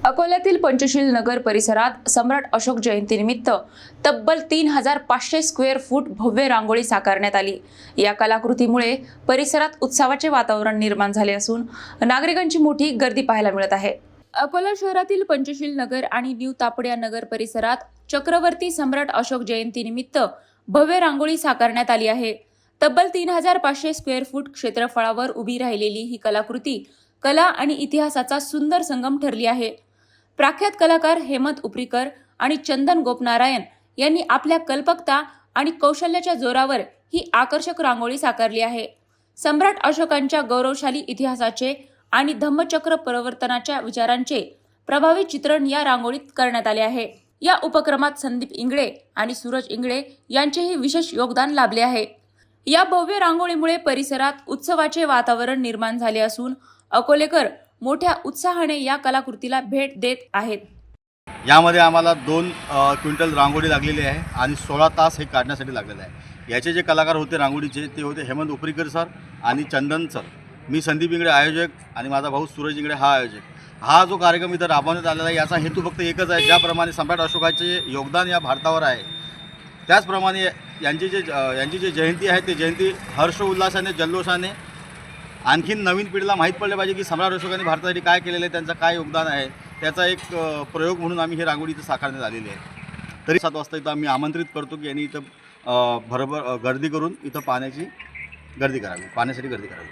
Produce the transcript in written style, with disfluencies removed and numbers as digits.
अकोल्यातील पंचशील नगर परिसरात सम्राट अशोक जयंतीनिमित्त तब्बल 3500 स्क्वेअर फूट भव्य रांगोळी साकारण्यात आली। या कलाकृतीमुळे परिसरात उत्सवाचे वातावरण निर्माण झाले असून नागरिकांची मोठी गर्दी पाहायला मिळत आहे। अकोला शहरातील पंचशील नगर आणि न्यू तापडिया नगर परिसरात चक्रवर्ती सम्राट अशोक जयंतीनिमित्त भव्य रांगोळी साकारण्यात आली आहे। तब्बल 3500 स्क्वेअर फूट क्षेत्रफळावर उभी राहिलेली ही कलाकृती कला आणि इतिहासाचा सुंदर संगम ठरली आहे। प्रख्यात कलाकार हेमंत उपरीकर आणि चंदन गोपनारायण यांनी आपल्या कल्पकता आणि कौशल्याच्या जोरावर ही आकर्षक रांगोळी साकारली आहे। सम्राट अशोकांच्या गौरवशाली इतिहासाचे आणि धम्मचक्र प्रवर्तनाच्या विचारांचे प्रभावी चित्रण या रांगोळीत करण्यात आले आहे। या उपक्रमात संदीप इंगळे आणि सूरज इंगळे यांचेही विशेष योगदान लाभले आहे। या भव्य रांगोळीमुळे परिसरात उत्सवाचे वातावरण निर्माण झाले असून अकोलेकर मोठ्या उत्साहाने या कलाकृतीला भेट देत आहेत। यामध्ये आम्हाला 2 क्विंटल रांगोळी लागलेली आहे आणि 16 तास हे काढण्यासाठी लागलेले आहे। याचे जे कलाकार होते रांगोळीचे ते होते हेमंत उपरीकर सर आणि चंदन सर। मी संदीप इंगळे आयोजक आणि माझा भाऊ सूरज इंगळे हा आयोजक। हा जो कार्यक्रम इथं राबवण्यात आलेला आहे याचा हेतू फक्त एकच आहे, ज्याप्रमाणे सम्राट अशोकाचे योगदान या भारतावर आहे त्याचप्रमाणे यांची जी जयंती आहे ते जयंती हर्ष उल्हासाने जल्लोषाने आणखीन नवीन पिढीला माहीत पडले पाहिजे की सम्राट अशोकांनी भारतासाठी काय केलेलं आहे, त्यांचं काय योगदान आहे, त्याचा एक प्रयोग म्हणून आम्ही हे रांगोळी इथं साकारण्यात आलेली आहे। तरी 7 वाजता इथं आम्ही आमंत्रित करतो की यांनी इथं भरभर गर्दी करून इथं पाण्यासाठी गर्दी करावी।